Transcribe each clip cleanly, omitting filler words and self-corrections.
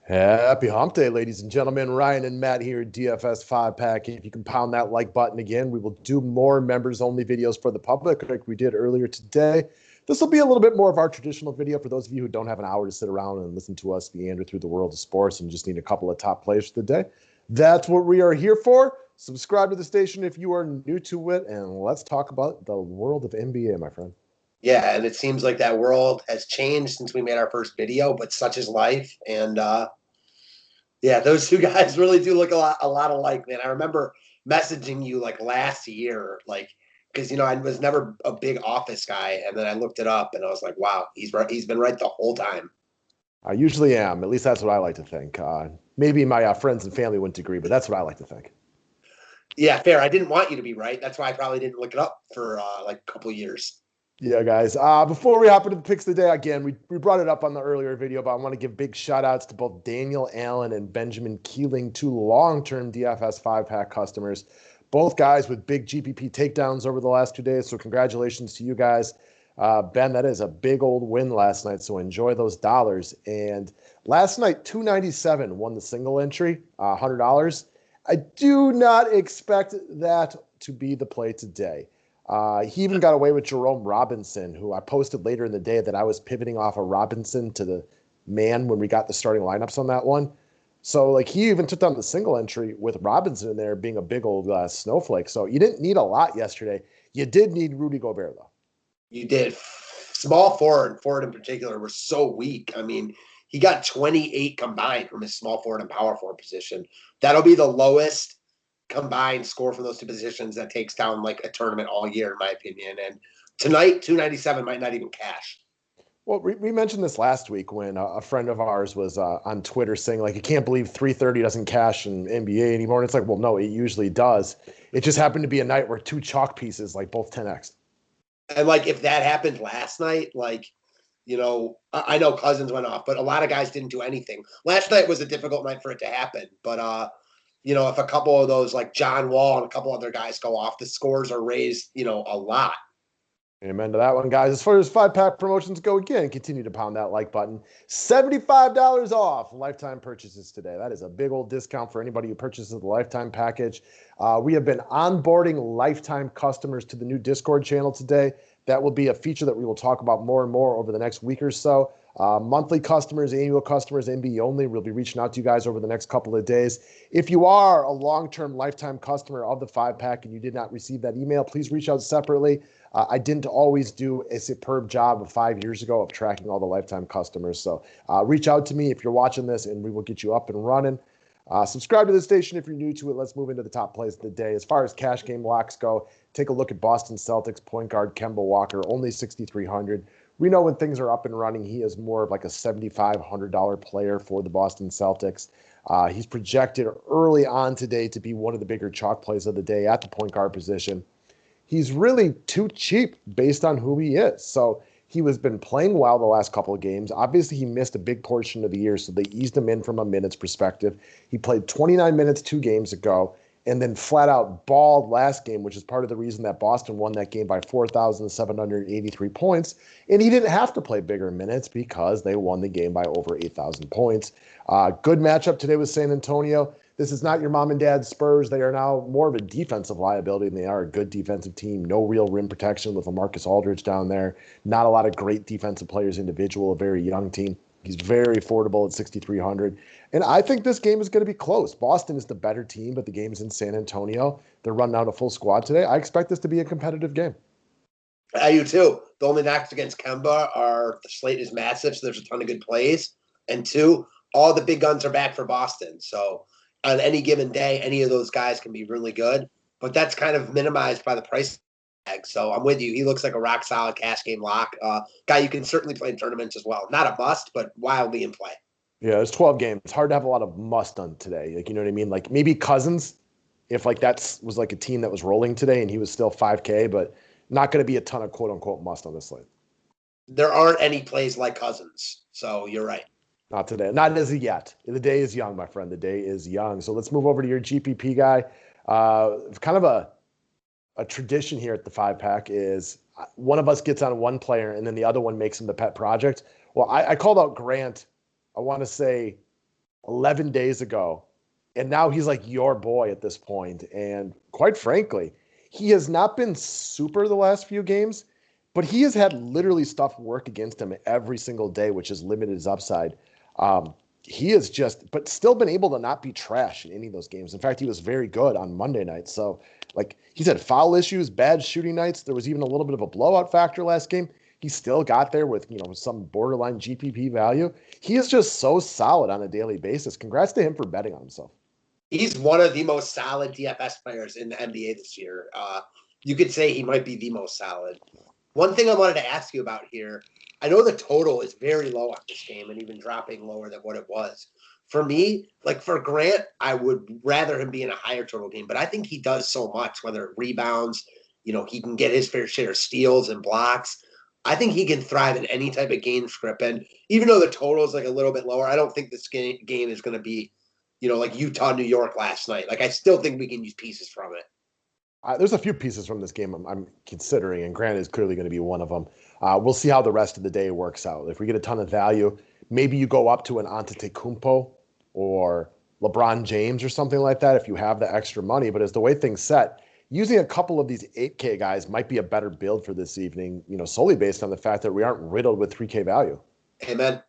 Happy hump day, ladies and gentlemen. Ryan and Matt here at DFS 5-Pack. If you can pound that like button again, we will do more members-only videos for the public like we did earlier today. This will be a little bit more of our traditional video for those of you who don't have an hour to sit around and listen to us meander through the world of sports and just need a couple of top plays for the day. That's what we are here for. Subscribe to the station if you are new to it, and let's talk about the world of NBA, my friend. Yeah, and it seems like that world has changed since we made our first video, but such is life. And yeah, those two guys really do look a lot alike, man. I remember messaging you like last year, like because I was never a big Office guy, and then I looked it up, and I was like, wow, he's right. He's been right the whole time. I usually am. At least that's what I like to think. Maybe my friends and family wouldn't agree, but that's what I like to think. Yeah, fair. I didn't want you to be right. That's why I probably didn't look it up for like a couple of years. Yeah, guys. Before we hop into the picks of the day, again, we brought it up on the earlier video, but I want to give big shout outs to both Daniel Allen and Benjamin Keeling, two long-term DFS 5-Pack customers. Both guys with big GPP takedowns over the last 2 days, so congratulations to you guys. Ben, that is a big old win last night, so enjoy those dollars. And last night, 297 won the single entry, $100. I do not expect that to be the play today. He even got away with Jerome Robinson, who I posted later in the day that I was pivoting off of Robinson to the man when we got the starting lineups on that one. So, like, he even took down the single entry with Robinson in there being a big old snowflake. So you didn't need a lot yesterday. You did need Rudy Gobert, though. You did. Small forward in particular, were so weak. I mean, he got 28 combined from his small forward and power forward position. That'll be the lowest combined score from those two positions that takes down like a tournament all year, in my opinion. And tonight, 297 might not even cash. Well, we mentioned this last week when a friend of ours was on Twitter saying, like, you can't believe 330 doesn't cash in NBA anymore. And it's like, well, no, it usually does. It just happened to be a night where two chalk pieces, like both 10x. And like if that happened last night, like, I know Cousins went off, but a lot of guys didn't do anything. Last night was a difficult night for it to happen. But if a couple of those like John Wall and a couple other guys go off, the scores are raised, a lot. Amen to that one, guys. As far as 5-Pack promotions go, again, continue to pound that like button. $75 off lifetime purchases today. That is a big old discount for anybody who purchases the lifetime package. We have been onboarding lifetime customers to the new Discord channel today. That will be a feature that we will talk about more and more over the next week or so. Monthly customers, annual customers, MB only. We'll be reaching out to you guys over the next couple of days. If you are a long-term lifetime customer of the 5-Pack and you did not receive that email, please reach out separately. I didn't always do a superb job of 5 years ago of tracking all the lifetime customers. So reach out to me if you're watching this, and we will get you up and running. Subscribe to the station if you're new to it. Let's move into the top plays of the day. As far as cash game locks go, take a look at Boston Celtics point guard Kemba Walker, only 6,300. We know when things are up and running, he is more of like a $7,500 player for the Boston Celtics. He's projected early on today to be one of the bigger chalk plays of the day at the point guard position. He's really too cheap based on who he is. So he has been playing well the last couple of games. Obviously, he missed a big portion of the year, so they eased him in from a minutes perspective. He played 29 minutes 2 games ago and then flat out balled last game, which is part of the reason that Boston won that game by 4,783 points. And he didn't have to play bigger minutes because they won the game by over 8,000 points. Good matchup today with San Antonio. This is not your mom and dad's Spurs. They are now more of a defensive liability than they are a good defensive team. No real rim protection with LaMarcus Aldridge down there. Not a lot of great defensive players individual, a very young team. He's very affordable at 6,300. And I think this game is going to be close. Boston is the better team, but the game is in San Antonio. They're running out a full squad today. I expect this to be a competitive game. I do too. The only knocks against Kemba are the slate is massive, so there's a ton of good plays. And 2, all the big guns are back for Boston. So on any given day, any of those guys can be really good, but that's kind of minimized by the price tag. So I'm with you. He looks like a rock solid cash game lock. Guy you can certainly play in tournaments as well. Not a must, but wildly in play. Yeah, there's 12 games. It's hard to have a lot of must on today. Like, you know what I mean? Like maybe Cousins, if like that was like a team that was rolling today and he was still 5K, but not going to be a ton of quote unquote must on this slate. There aren't any plays like Cousins. So you're right. Not today. Not as of yet. The day is young, my friend. The day is young. So let's move over to your GPP guy. Kind of a tradition here at the 5-Pack is one of us gets on one player and then the other one makes him the pet project. Well, I called out Grant, I want to say 11 days ago. And now he's like your boy at this point. And quite frankly, he has not been super the last few games, but he has had literally stuff work against him every single day, which has limited his upside. He has just, but still been able to not be trash in any of those games. In fact, he was very good on Monday night. So, like, he's had foul issues, bad shooting nights. There was even a little bit of a blowout factor last game. He still got there with, some borderline GPP value. He is just so solid on a daily basis. Congrats to him for betting on himself. He's one of the most solid DFS players in the NBA this year. You could say he might be the most solid. One thing I wanted to ask you about here, I know the total is very low on this game and even dropping lower than what it was. For me, like for Grant, I would rather him be in a higher total game, but I think he does so much, whether it rebounds, he can get his fair share of steals and blocks. I think he can thrive in any type of game script. And even though the total is like a little bit lower, I don't think this game is going to be, like Utah, New York last night. Like I still think we can use pieces from it. There's a few pieces from this game I'm considering, and Grant is clearly going to be one of them. We'll see how the rest of the day works out. If we get a ton of value, maybe you go up to an Antetokounmpo or LeBron James or something like that if you have the extra money. But as the way things set, using a couple of these 8K guys might be a better build for this evening, solely based on the fact that we aren't riddled with 3K value. Amen.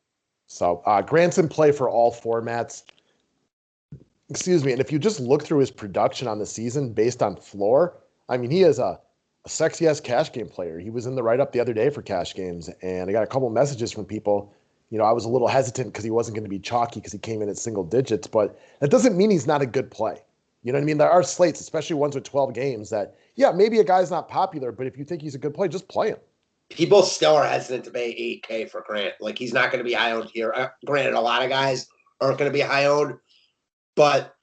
So Grant's in play for all formats. Excuse me. And if you just look through his production on the season based on floor, I mean, he is a sexy-ass cash game player. He was in the write-up the other day for cash games, and I got a couple messages from people. I was a little hesitant because he wasn't going to be chalky because he came in at single digits, but that doesn't mean he's not a good play. You know what I mean? There are slates, especially ones with 12 games that, maybe a guy's not popular, but if you think he's a good play, just play him. People still are hesitant to pay 8K for Grant. Like, he's not going to be high-owned here. Granted, a lot of guys aren't going to be high-owned, but,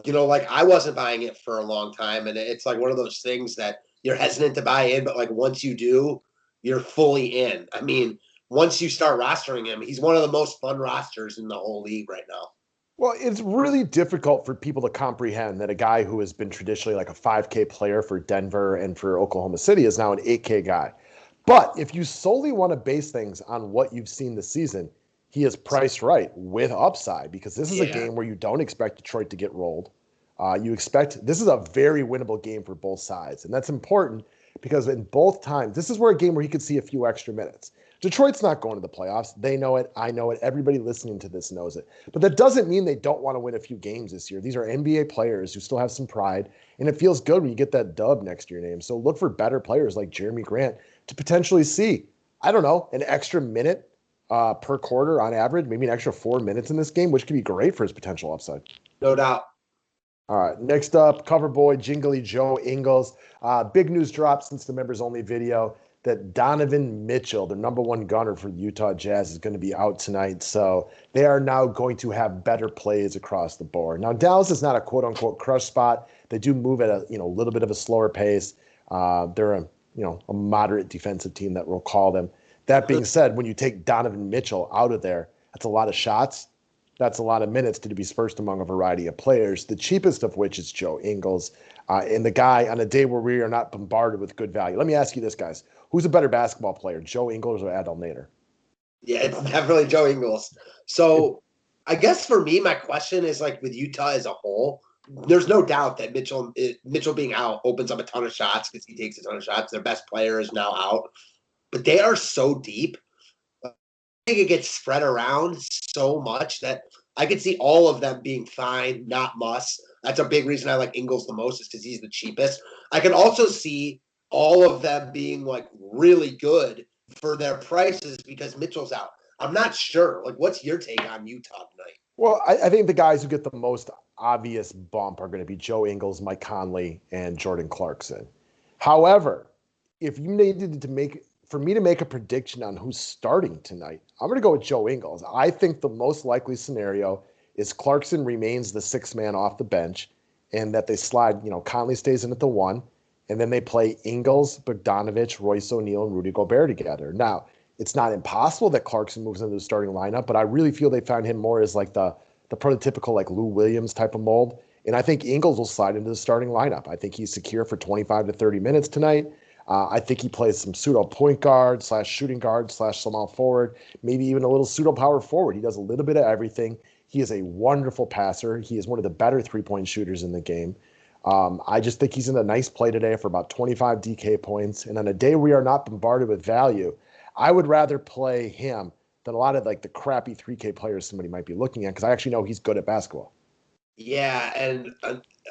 like I wasn't buying it for a long time, and it's like one of those things that you're hesitant to buy in, but like once you do, you're fully in. I mean, once you start rostering him, he's one of the most fun rosters in the whole league right now. Well, it's really difficult for people to comprehend that a guy who has been traditionally like a 5K player for Denver and for Oklahoma City is now an 8K guy. But if you solely want to base things on what you've seen this season, he is priced right with upside because this is a game where you don't expect Detroit to get rolled. This is a very winnable game for both sides. And that's important because in both times, this is where a game where he could see a few extra minutes. Detroit's not going to the playoffs. They know it. I know it. Everybody listening to this knows it. But that doesn't mean they don't want to win a few games this year. These are NBA players who still have some pride, and it feels good when you get that dub next to your name. So look for better players like Jeremy Grant to potentially see, I don't know, an extra minute per quarter on average, maybe an extra 4 minutes in this game, which could be great for his potential upside. No doubt. All right, next up, cover boy, Jingly Joe Ingles. Big news drop since the members-only video that Donovan Mitchell, the number one gunner for the Utah Jazz, is going to be out tonight. So they are now going to have better plays across the board. Now, Dallas is not a quote-unquote crush spot. They do move at a little bit of a slower pace. They're a moderate defensive team that we'll call them. That being said, when you take Donovan Mitchell out of there, that's a lot of shots. That's a lot of minutes to be dispersed among a variety of players, the cheapest of which is Joe Ingles. And the guy on a day where we are not bombarded with good value. Let me ask you this, guys. Who's a better basketball player, Joe Ingles or Adel Nader? Yeah, it's definitely Joe Ingles. So I guess for me, my question is like with Utah as a whole, there's no doubt that Mitchell being out opens up a ton of shots because he takes a ton of shots. Their best player is now out. But they are so deep. I think it gets spread around so much that I could see all of them being fine, not must. That's a big reason I like Ingles the most is because he's the cheapest. I can also see all of them being like really good for their prices because Mitchell's out. I'm not sure. Like, what's your take on Utah tonight? Well, I think the guys who get the most obvious bump are going to be Joe Ingles, Mike Conley, and Jordan Clarkson. However, if you needed for me to make a prediction on who's starting tonight, I'm going to go with Joe Ingles. I think the most likely scenario is Clarkson remains the sixth man off the bench and that they slide, Conley stays in at the 1, and then they play Ingles, Bogdanovich, Royce O'Neal, and Rudy Gobert together. Now, it's not impossible that Clarkson moves into the starting lineup, but I really feel they found him more as like the prototypical like Lou Williams type of mold. And I think Ingles will slide into the starting lineup. I think he's secure for 25 to 30 minutes tonight. I think he plays some pseudo point guard / shooting guard / small forward, maybe even a little pseudo power forward. He does a little bit of everything. He is a wonderful passer. He is one of the better three-point shooters in the game. I just think he's in a nice play today for about 25 DK points. And on a day we are not bombarded with value, I would rather play him than a lot of like the crappy 3K players somebody might be looking at, because I actually know he's good at basketball. Yeah, and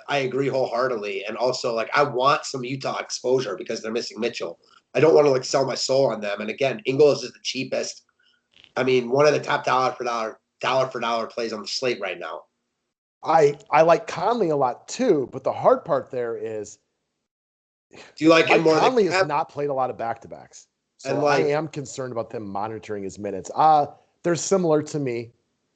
I agree wholeheartedly. And also, like, I want some Utah exposure because they're missing Mitchell. I don't want to like sell my soul on them. And again, Ingles is the cheapest. I mean, one of the top dollar for dollar plays on the slate right now. I like Conley a lot too, but the hard part there is Do you like him Mike more Conley than has not played a lot of back-to-backs. and So I like am concerned about them monitoring his minutes. They're similar to me.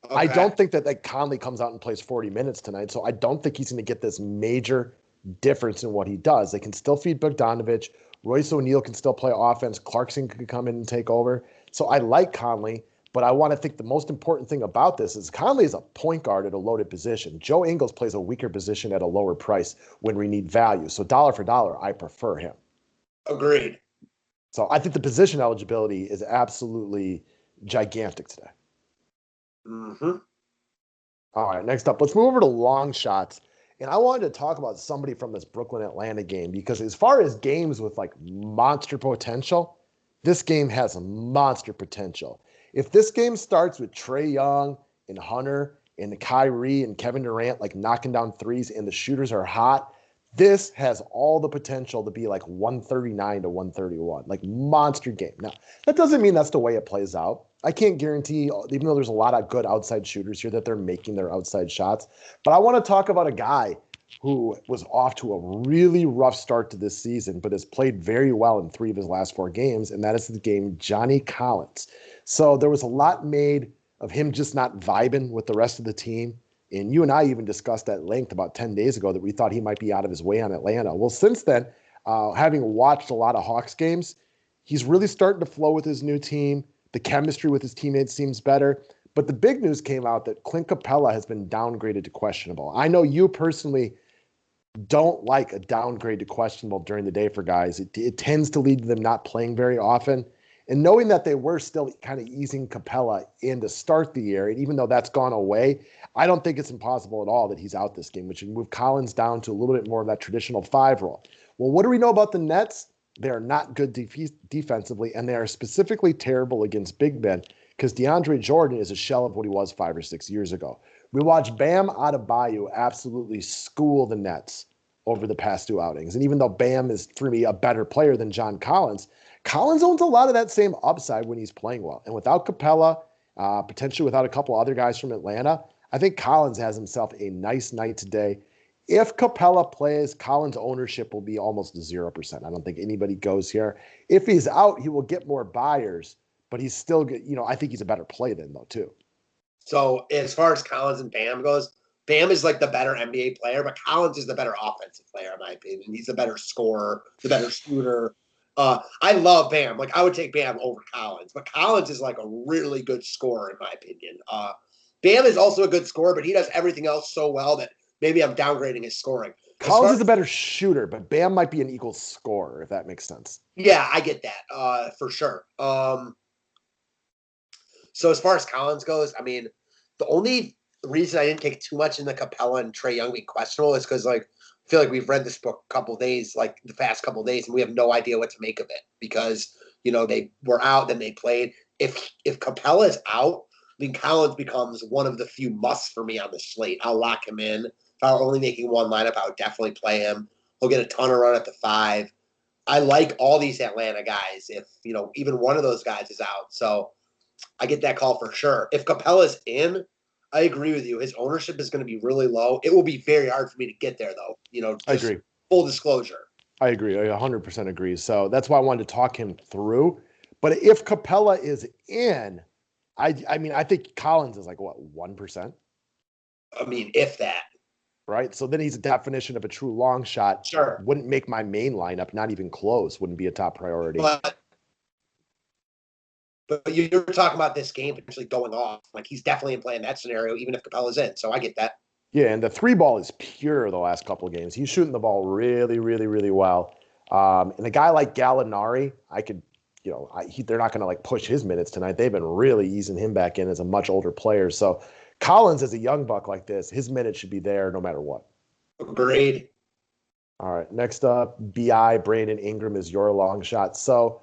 I okay. don't think that like Conley comes out and plays 40 minutes tonight, so I don't think he's going to get this major difference in what he does. They can still feed Bogdanovic. Royce O'Neal can still play offense. Clarkson could come in and take over. So I like Conley, but I want to think the most important thing about this is Conley is a point guard at a loaded position. Joe Ingles plays a weaker position at a lower price when we need value. So dollar for dollar, I prefer him. Agreed. So I think the position eligibility is absolutely gigantic today. Mm-hmm. All right, next up, let's move over to long shots. And I wanted to talk about somebody from this Brooklyn-Atlanta game, because as far as games with like monster potential, this game has monster potential. If this game starts with Trae Young and Hunter and Kyrie and Kevin Durant like knocking down threes and the shooters are hot, this has all the potential to be like 139 to 131, like monster game. Now, that doesn't mean that's the way it plays out. I can't guarantee, even though there's a lot of good outside shooters here, that they're making their outside shots. But I want to talk about a guy who was off to a really rough start to this season, but has played very well in 3 of his last 4 games, and that is the game Johnny Collins. So there was a lot made of him just not vibing with the rest of the team. And you and I even discussed at length about 10 days ago that we thought he might be out of his way on Atlanta. Well, since then, having watched a lot of Hawks games, he's really starting to flow with his new team. The chemistry with his teammates seems better. But the big news came out that Clint Capella has been downgraded to questionable. I know you personally don't like a downgrade to questionable during the day for guys. It tends to lead to them not playing very often. And knowing that they were still kind of easing Capella in to start the year, and even though that's gone away, I don't think it's impossible at all that he's out this game, which would move Collins down to a little bit more of that traditional 5 role. Well, what do we know about the Nets? They are not good defensively, and they are specifically terrible against big men, because DeAndre Jordan is a shell of what he was 5 or 6 years ago. We watched Bam Adebayo absolutely school the Nets over the past 2 outings. And even though Bam is, for me, a better player than John Collins, Collins owns a lot of that same upside when he's playing well. And without Capella, potentially without a couple other guys from Atlanta, I think Collins has himself a nice night today. If Capella plays, Collins' ownership will be almost 0%. I don't think anybody goes here. If he's out, he will get more buyers, but he's still good. I think he's a better play then, though, too. So as far as Collins and Bam goes, Bam is like the better NBA player, but Collins is the better offensive player, in my opinion. He's the better scorer, the better shooter. I love Bam. Like, I would take Bam over Collins, but Collins is like a really good scorer, in my opinion. Bam is also a good scorer, but he does everything else so well that maybe I'm downgrading his scoring. Collins is a better shooter, but Bam might be an equal scorer, if that makes sense. Yeah, I get that for sure. So as far as Collins goes, I mean, the only reason I didn't take too much in the Capella and Trae Young being questionable is because, like, I feel like we've read this book a couple of days, like the past couple of days, and we have no idea what to make of it because, they were out, then they played. If Capella is out, then Collins becomes one of the few musts for me on the slate. I'll lock him in. If I were only making one lineup, I would definitely play him. He'll get a ton of run at the 5. I like all these Atlanta guys if, even one of those guys is out. So I get that call for sure. If Capella's in, I agree with you. His ownership is going to be really low. It will be very hard for me to get there, though. I agree. Full disclosure. I agree. I 100% agree. So that's why I wanted to talk him through. But if Capella is in, I mean, I think Collins is like, what, 1%? I mean, if that. Right? So then he's a definition of a true long shot. Sure. Wouldn't make my main lineup, not even close, wouldn't be a top priority. But you're talking about this game potentially going off. Like, he's definitely in play in that scenario, even if Capella's in. So I get that. Yeah, and the 3 ball is pure the last couple of games. He's shooting the ball really, really, really well. And a guy like Gallinari, I could, they're not going to like push his minutes tonight. They've been really easing him back in as a much older player. So Collins, as a young buck like this, his minutes should be there no matter what. Agreed. All right. Next up, BI Brandon Ingram is your long shot. So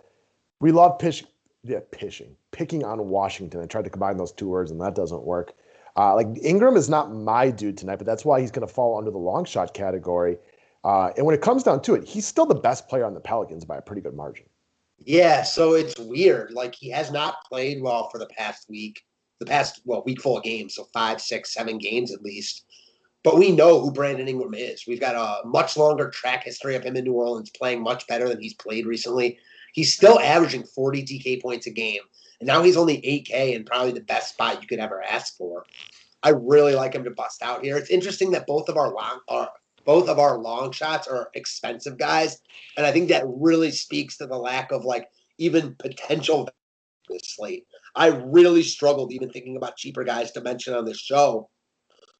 we love picking on Washington. I tried to combine those two words and that doesn't work. Like Ingram is not my dude tonight, but that's why he's going to fall under the long shot category. And when it comes down to it, he's still the best player on the Pelicans by a pretty good margin. Yeah, so it's weird. Like he has not played well for the past week. Week full of games, so 5, 6, 7 games at least. But we know who Brandon Ingram is. We've got a much longer track history of him in New Orleans playing much better than he's played recently. He's still averaging 40 DK points a game, and now he's only 8K and probably the best spot you could ever ask for. I really like him to bust out here. It's interesting that both of our long shots are expensive guys, and I think that really speaks to the lack of like even potential this slate. I really struggled even thinking about cheaper guys to mention on this show.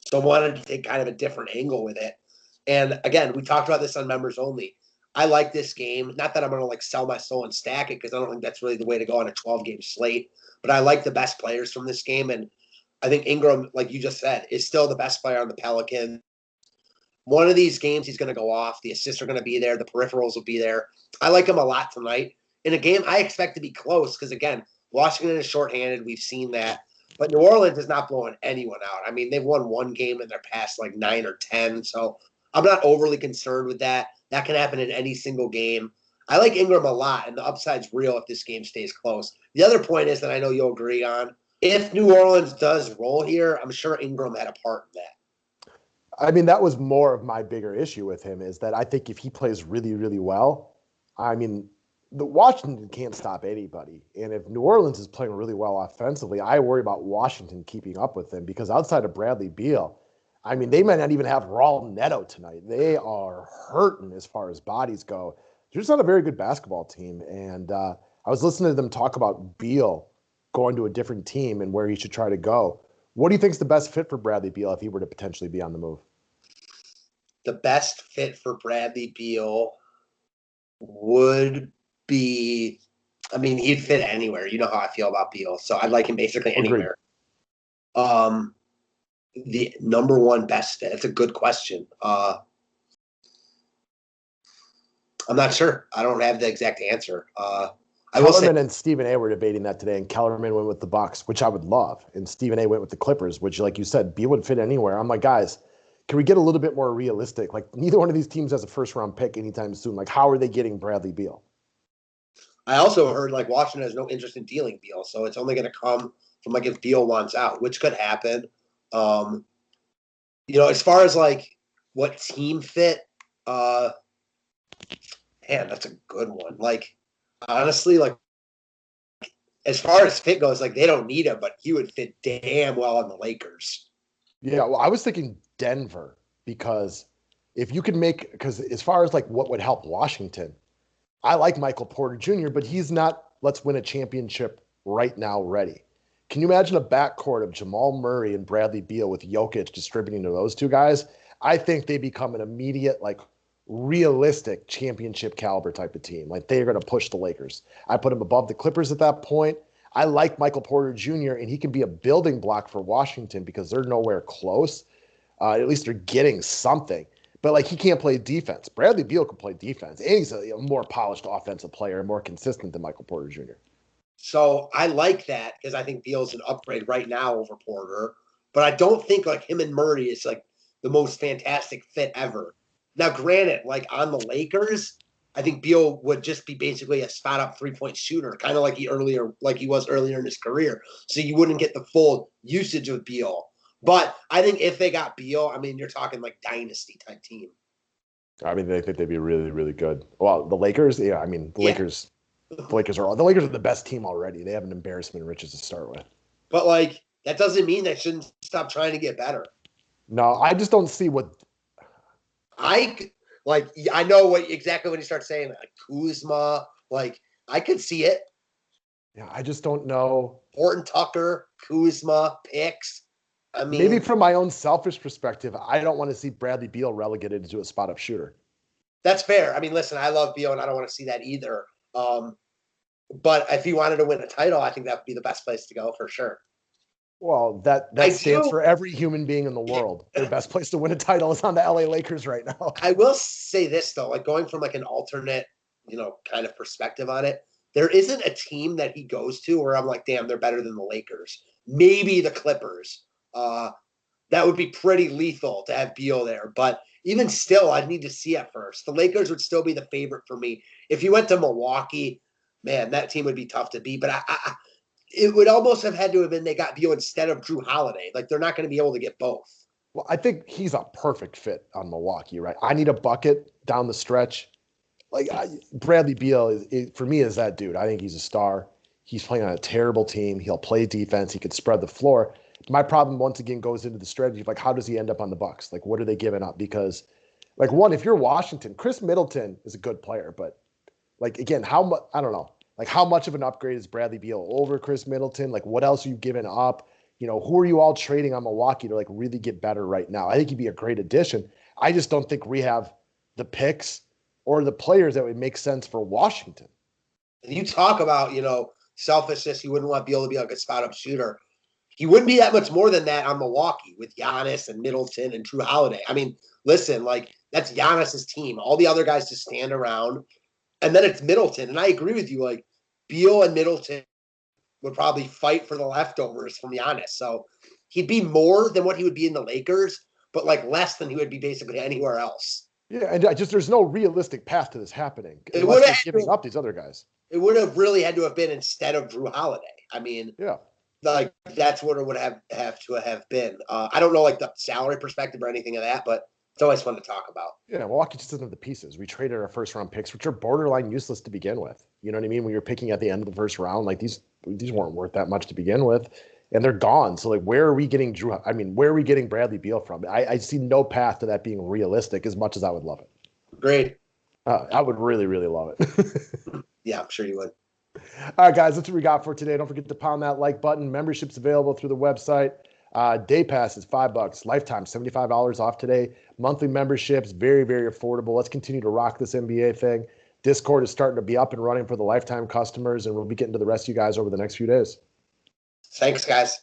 So I wanted to take kind of a different angle with it. And again, we talked about this on members only. I like this game. Not that I'm going to like sell my soul and stack it because I don't think that's really the way to go on a 12-game slate. But I like the best players from this game. And I think Ingram, like you just said, is still the best player on the Pelicans. One of these games, he's going to go off. The assists are going to be there. The peripherals will be there. I like him a lot tonight. In a game I expect to be close because, again, Washington is shorthanded. We've seen that. But New Orleans is not blowing anyone out. I mean, they've won one game in their past like 9 or 10. So I'm not overly concerned with that. That can happen in any single game. I like Ingram a lot, and the upside's real if this game stays close. The other point is that I know you'll agree on. If New Orleans does roll here, I'm sure Ingram had a part in that. I mean, that was more of my bigger issue with him is that I think if he plays really, really well, I mean, the Washington can't stop anybody. And if New Orleans is playing really well offensively, I worry about Washington keeping up with them because outside of Bradley Beal, I mean, they might not even have Raul Neto tonight. They are hurting as far as bodies go. They're just not a very good basketball team. And I was listening to them talk about Beal going to a different team and where he should try to go. What do you think is the best fit for Bradley Beal if he were to potentially be on the move? The best fit for Bradley Beal would be, I mean, he'd fit anywhere. You know how I feel about Beal, so I'd like him basically anywhere. The number one best fit. That's a good question. I'm not sure. I don't have the exact answer. Kellerman and Stephen A were debating that today, and Kellerman went with the Bucks, which I would love, and Stephen A went with the Clippers, which, like you said, Beal would fit anywhere. I'm like, guys, can we get a little bit more realistic? Like, neither one of these teams has a first-round pick anytime soon. Like, how are they getting Bradley Beal? I also heard like Washington has no interest in dealing Beal, so it's only going to come from like if Beal wants out, which could happen. As far as like what team fit, man, that's a good one. Like, honestly, like as far as fit goes, like they don't need him, but he would fit damn well on the Lakers. Yeah, well, I was thinking Denver because if you could because as far as like what would help Washington, I like Michael Porter Jr., but he's not let's win a championship right now ready. Can you imagine a backcourt of Jamal Murray and Bradley Beal with Jokic distributing to those two guys? I think they become an immediate, like, realistic championship caliber type of team. Like, they're going to push the Lakers. I put him above the Clippers at that point. I like Michael Porter Jr., and he can be a building block for Washington because they're nowhere close. At least they're getting something. But, like, he can't play defense. Bradley Beal can play defense, and he's a more polished offensive player and more consistent than Michael Porter Jr. So I like that because I think Beal's an upgrade right now over Porter. But I don't think like him and Murray is like the most fantastic fit ever. Now, granted, like on the Lakers, I think Beal would just be basically a spot up 3-point shooter, kind of like he was earlier in his career. So you wouldn't get the full usage of Beal. But I think if they got Beal, I mean, you're talking like dynasty type team. I mean, they think they'd be really, really good. Well, the Lakers, yeah, I mean, the Lakers are the best team already. They have an embarrassment of riches to start with. But like that doesn't mean they shouldn't stop trying to get better. No, I just don't see what I know exactly when you start saying like Kuzma. Like I could see it. Yeah, I just don't know. Horton Tucker, Kuzma, picks. I mean, maybe from my own selfish perspective, I don't want to see Bradley Beal relegated to a spot-up shooter. That's fair. I mean, listen, I love Beal, and I don't want to see that either. But if he wanted to win a title, I think that would be the best place to go for sure. Well, that I stands do. for every human being in the world. Their best place to win a title is on the LA Lakers right now. I will say this though, like going from like an alternate, kind of perspective on it, there isn't a team that he goes to where I'm like, damn, they're better than the Lakers. Maybe the Clippers. That would be pretty lethal to have Beal there. But even still, I'd need to see it first. The Lakers would still be the favorite for me. If you went to Milwaukee, man, that team would be tough to beat. But it would almost have had to have been they got Beal instead of Drew Holiday. Like they're not going to be able to get both. Well, I think he's a perfect fit on Milwaukee, right? I need a bucket down the stretch. Like Bradley Beal for me is that dude. I think he's a star. He's playing on a terrible team. He'll play defense. He could spread the floor. My problem once again goes into the strategy of like, how does he end up on the Bucks? Like, what are they giving up? Because, like, one, if you're Washington, Chris Middleton is a good player, but like again, how much? I don't know. Like, how much of an upgrade is Bradley Beal over Chris Middleton? Like, what else are you giving up? Who are you all trading on Milwaukee to like really get better right now? I think he'd be a great addition. I just don't think we have the picks or the players that would make sense for Washington. You talk about, selfishness. He wouldn't want Beal to be like a spot up shooter. He wouldn't be that much more than that on Milwaukee with Giannis and Middleton and Drew Holiday. I mean, listen, like that's Giannis's team. All the other guys just stand around. And then it's Middleton. And I agree with you. Like Beal and Middleton would probably fight for the leftovers from Giannis. So he'd be more than what he would be in the Lakers, but like less than he would be basically anywhere else. Yeah, and there's no realistic path to this happening. It would have giving up these other guys. It would have really had to have been instead of Drew Holiday. I mean, yeah, like that's what it would have to have been. I don't know like the salary perspective or anything of that, but it's always fun to talk about. Yeah, Milwaukee just doesn't have the pieces. We traded our first round picks, which are borderline useless to begin with. You know what I mean? When you're picking at the end of the first round, like these weren't worth that much to begin with, and they're gone. So like, where are we getting where are we getting Bradley Beal from? I see no path to that being realistic. As much as I would love it. Great. I would really, really love it. Yeah, I'm sure you would. All right, guys, that's what we got for today. Don't forget to pound that like button. Membership's available through the website. Day pass is $5. Lifetime, $75 off today. Monthly memberships, very, very affordable. Let's continue to rock this NBA thing. Discord is starting to be up and running for the lifetime customers, and we'll be getting to the rest of you guys over the next few days. Thanks, guys.